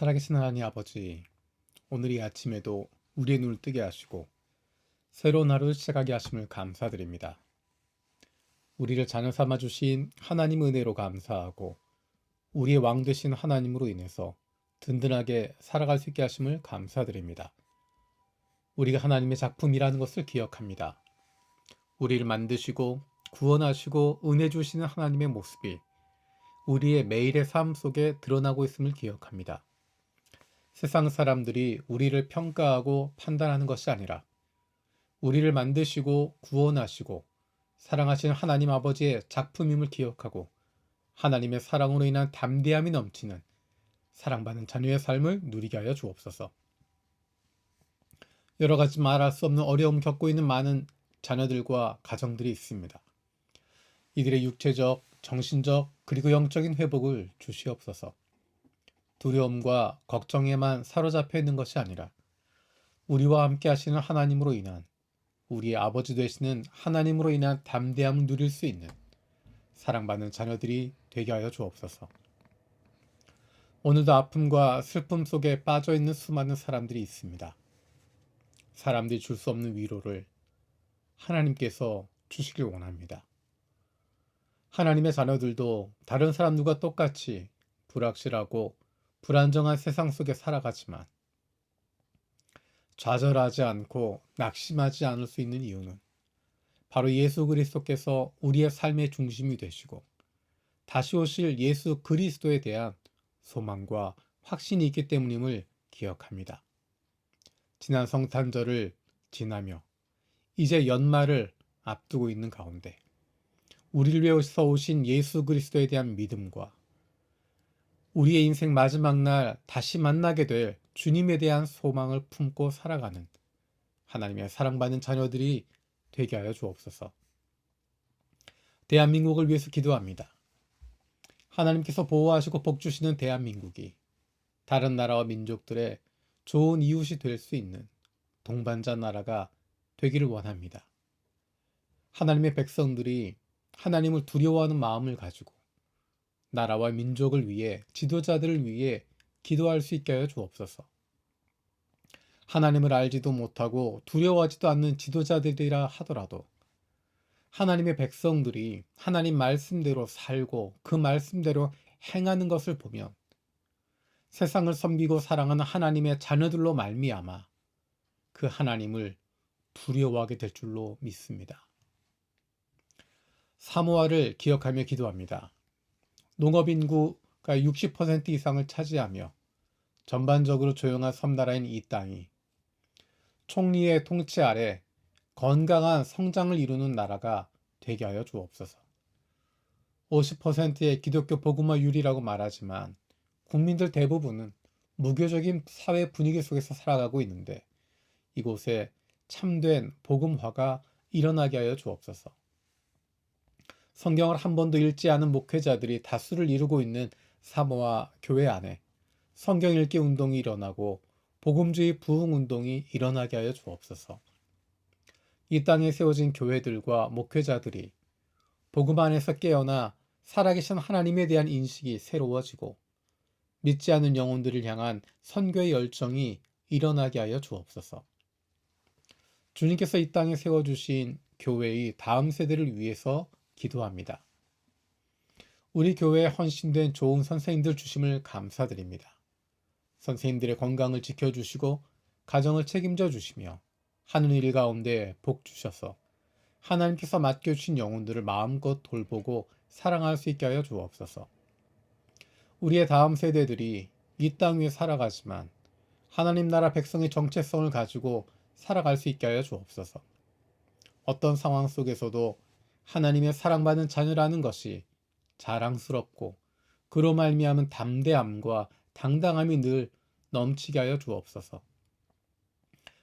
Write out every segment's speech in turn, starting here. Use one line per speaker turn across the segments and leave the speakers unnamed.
살아계신 하나님 아버지, 오늘 이 아침에도 우리의 눈을 뜨게 하시고 새로운 하루를 시작하게 하심을 감사드립니다. 우리를 자녀 삼아 주신 하나님 은혜로 감사하고 우리의 왕 되신 하나님으로 인해서 든든하게 살아갈 수 있게 하심을 감사드립니다. 우리가 하나님의 작품이라는 것을 기억합니다. 우리를 만드시고 구원하시고 은혜 주시는 하나님의 모습이 우리의 매일의 삶 속에 드러나고 있음을 기억합니다. 세상 사람들이 우리를 평가하고 판단하는 것이 아니라 우리를 만드시고 구원하시고 사랑하시는 하나님 아버지의 작품임을 기억하고 하나님의 사랑으로 인한 담대함이 넘치는 사랑받는 자녀의 삶을 누리게 하여 주옵소서. 여러 가지 말할 수 없는 어려움 겪고 있는 많은 자녀들과 가정들이 있습니다. 이들의 육체적, 정신적, 그리고 영적인 회복을 주시옵소서. 두려움과 걱정에만 사로잡혀 있는 것이 아니라 우리와 함께 하시는 하나님으로 인한 우리의 아버지 되시는 하나님으로 인한 담대함을 누릴 수 있는 사랑받는 자녀들이 되게 하여 주옵소서. 오늘도 아픔과 슬픔 속에 빠져 있는 수많은 사람들이 있습니다. 사람들이 줄 수 없는 위로를 하나님께서 주시길 원합니다. 하나님의 자녀들도 다른 사람들과 똑같이 불확실하고 불안정한 세상 속에 살아가지만 좌절하지 않고 낙심하지 않을 수 있는 이유는 바로 예수 그리스도께서 우리의 삶의 중심이 되시고 다시 오실 예수 그리스도에 대한 소망과 확신이 있기 때문임을 기억합니다. 지난 성탄절을 지나며 이제 연말을 앞두고 있는 가운데 우리를 위해서 오신 예수 그리스도에 대한 믿음과 우리의 인생 마지막 날 다시 만나게 될 주님에 대한 소망을 품고 살아가는 하나님의 사랑받는 자녀들이 되게 하여 주옵소서. 대한민국을 위해서 기도합니다. 하나님께서 보호하시고 복주시는 대한민국이 다른 나라와 민족들의 좋은 이웃이 될 수 있는 동반자 나라가 되기를 원합니다. 하나님의 백성들이 하나님을 두려워하는 마음을 가지고 나라와 민족을 위해 지도자들을 위해 기도할 수 있게 하여 주옵소서. 하나님을 알지도 못하고 두려워하지도 않는 지도자들이라 하더라도 하나님의 백성들이 하나님 말씀대로 살고 그 말씀대로 행하는 것을 보면 세상을 섬기고 사랑하는 하나님의 자녀들로 말미암아 그 하나님을 두려워하게 될 줄로 믿습니다. 사모아를 기억하며 기도합니다. 농업 인구가 60% 이상을 차지하며 전반적으로 조용한 섬나라인 이 땅이 총리의 통치 아래 건강한 성장을 이루는 나라가 되게 하여 주옵소서. 50%의 기독교 복음화율이라고 말하지만 국민들 대부분은 무교적인 사회 분위기 속에서 살아가고 있는데 이곳에 참된 복음화가 일어나게 하여 주옵소서. 성경을 한 번도 읽지 않은 목회자들이 다수를 이루고 있는 사모아 교회 안에 성경 읽기 운동이 일어나고 복음주의 부흥 운동이 일어나게 하여 주옵소서. 이 땅에 세워진 교회들과 목회자들이 복음 안에서 깨어나 살아계신 하나님에 대한 인식이 새로워지고 믿지 않는 영혼들을 향한 선교의 열정이 일어나게 하여 주옵소서. 주님께서 이 땅에 세워주신 교회의 다음 세대를 위해서 기도합니다. 우리 교회에 헌신된 좋은 선생님들 주심을 감사드립니다. 선생님들의 건강을 지켜주시고 가정을 책임져 주시며 하는 일 가운데 복 주셔서 하나님께서 맡겨주신 영혼들을 마음껏 돌보고 사랑할 수 있게 하여 주옵소서. 우리의 다음 세대들이 이 땅 위에 살아가지만 하나님 나라 백성의 정체성을 가지고 살아갈 수 있게 하여 주옵소서. 어떤 상황 속에서도 하나님의 사랑받는 자녀라는 것이 자랑스럽고 그로 말미암은 담대함과 당당함이 늘 넘치게 하여 주옵소서.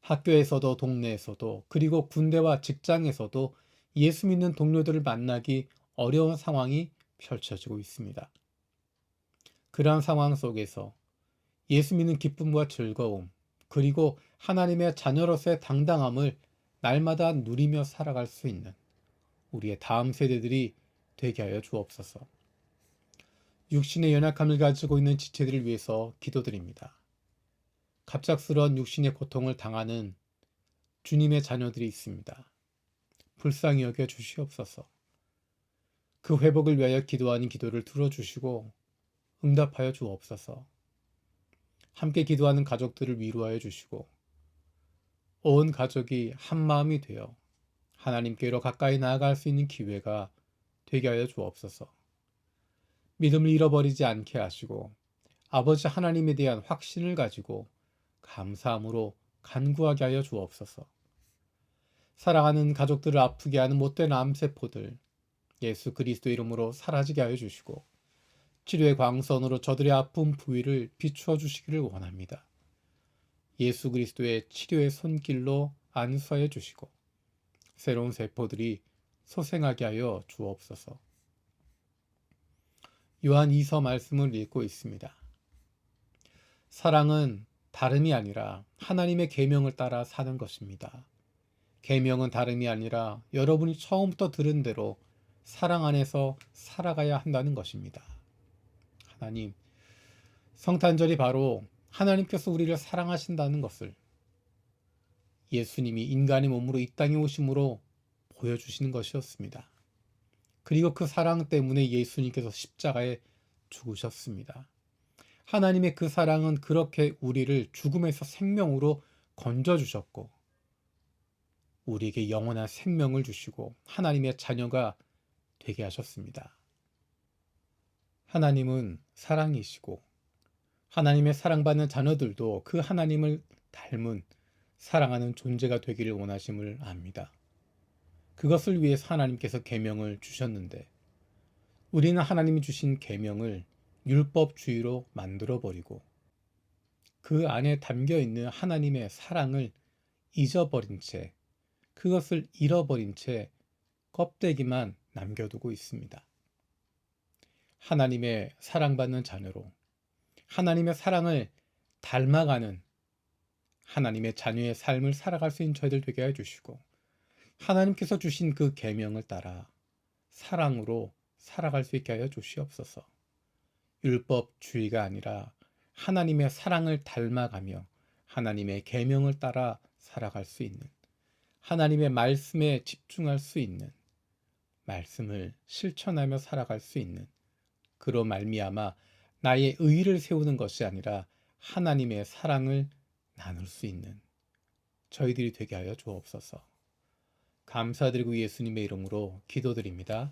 학교에서도 동네에서도 그리고 군대와 직장에서도 예수 믿는 동료들을 만나기 어려운 상황이 펼쳐지고 있습니다. 그러한 상황 속에서 예수 믿는 기쁨과 즐거움 그리고 하나님의 자녀로서의 당당함을 날마다 누리며 살아갈 수 있는 우리의 다음 세대들이 되게 하여 주옵소서. 육신의 연약함을 가지고 있는 지체들을 위해서 기도드립니다. 갑작스러운 육신의 고통을 당하는 주님의 자녀들이 있습니다. 불쌍히 여겨 주시옵소서. 그 회복을 위하여 기도하는 기도를 들어주시고 응답하여 주옵소서. 함께 기도하는 가족들을 위로하여 주시고 온 가족이 한마음이 되어 하나님께로 가까이 나아갈 수 있는 기회가 되게 하여 주옵소서. 믿음을 잃어버리지 않게 하시고 아버지 하나님에 대한 확신을 가지고 감사함으로 간구하게 하여 주옵소서. 사랑하는 가족들을 아프게 하는 못된 암세포들 예수 그리스도 이름으로 사라지게 하여 주시고 치료의 광선으로 저들의 아픈 부위를 비추어 주시기를 원합니다. 예수 그리스도의 치료의 손길로 안수하여 주시고 새로운 세포들이 소생하게 하여 주옵소서. 요한 2서 말씀을 읽고 있습니다. 사랑은 다름이 아니라 하나님의 계명을 따라 사는 것입니다. 계명은 다름이 아니라 여러분이 처음부터 들은 대로 사랑 안에서 살아가야 한다는 것입니다. 하나님, 성탄절이 바로 하나님께서 우리를 사랑하신다는 것을 예수님이 인간의 몸으로 이 땅에 오심으로 보여주시는 것이었습니다. 그리고 그 사랑 때문에 예수님께서 십자가에 죽으셨습니다. 하나님의 그 사랑은 그렇게 우리를 죽음에서 생명으로 건져주셨고 우리에게 영원한 생명을 주시고 하나님의 자녀가 되게 하셨습니다. 하나님은 사랑이시고 하나님의 사랑받는 자녀들도 그 하나님을 닮은 사랑하는 존재가 되기를 원하심을 압니다. 그것을 위해서 하나님께서 계명을 주셨는데 우리는 하나님이 주신 계명을 율법주의로 만들어버리고 그 안에 담겨있는 하나님의 사랑을 잊어버린 채 그것을 잃어버린 채 껍데기만 남겨두고 있습니다. 하나님의 사랑받는 자녀로 하나님의 사랑을 닮아가는 하나님의 자녀의 삶을 살아갈 수 있는 저희들 되게 해주시고 하나님께서 주신 그 계명을 따라 사랑으로 살아갈 수 있게 하여 주시옵소서. 율법주의가 아니라 하나님의 사랑을 닮아가며 하나님의 계명을 따라 살아갈 수 있는 하나님의 말씀에 집중할 수 있는 말씀을 실천하며 살아갈 수 있는 그로 말미암아 나의 의의를 세우는 것이 아니라 하나님의 사랑을 나눌 수 있는 저희들이 되게 하여 주옵소서. 감사드리고 예수님의 이름으로 기도드립니다.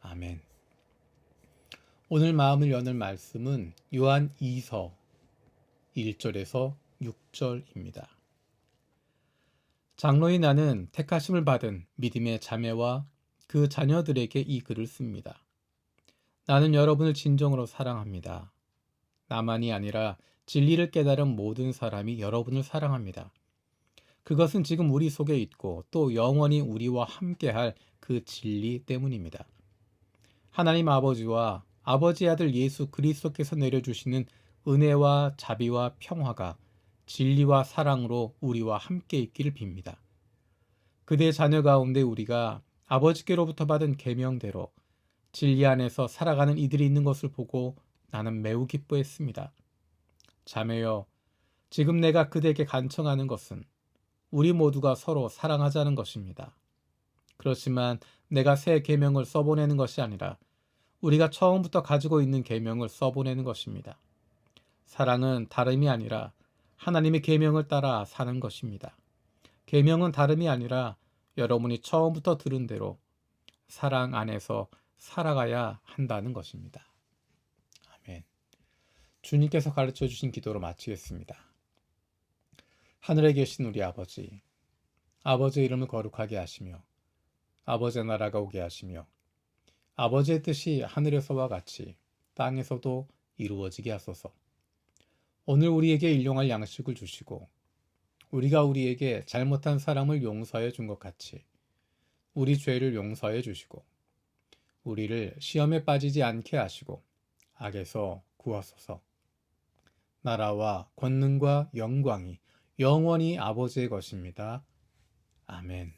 아멘. 오늘 마음을 여는 말씀은 요한 2서 1절에서 6절입니다. 장로인 나는 택하심을 받은 믿음의 자매와 그 자녀들에게 이 글을 씁니다. 나는 여러분을 진정으로 사랑합니다. 나만이 아니라 진리를 깨달은 모든 사람이 여러분을 사랑합니다. 그것은 지금 우리 속에 있고 또 영원히 우리와 함께할 그 진리 때문입니다. 하나님 아버지와 아버지의 아들 예수 그리스도께서 내려주시는 은혜와 자비와 평화가 진리와 사랑으로 우리와 함께 있기를 빕니다. 그대 자녀 가운데 우리가 아버지께로부터 받은 계명대로 진리 안에서 살아가는 이들이 있는 것을 보고 나는 매우 기뻐했습니다. 자매여, 지금 내가 그대에게 간청하는 것은 우리 모두가 서로 사랑하자는 것입니다. 그렇지만 내가 새 계명을 써보내는 것이 아니라 우리가 처음부터 가지고 있는 계명을 써보내는 것입니다. 사랑은 다름이 아니라 하나님의 계명을 따라 사는 것입니다. 계명은 다름이 아니라 여러분이 처음부터 들은 대로 사랑 안에서 살아가야 한다는 것입니다. 아멘. 주님께서 가르쳐 주신 기도로 마치겠습니다. 하늘에 계신 우리 아버지, 아버지의 이름을 거룩하게 하시며 아버지의 나라가 오게 하시며 아버지의 뜻이 하늘에서와 같이 땅에서도 이루어지게 하소서. 오늘 우리에게 일용할 양식을 주시고 우리가 우리에게 잘못한 사람을 용서해 준 것 같이 우리 죄를 용서해 주시고 우리를 시험에 빠지지 않게 하시고 악에서 구하소서. 나라와 권능과 영광이 영원히 아버지의 것입니다. 아멘.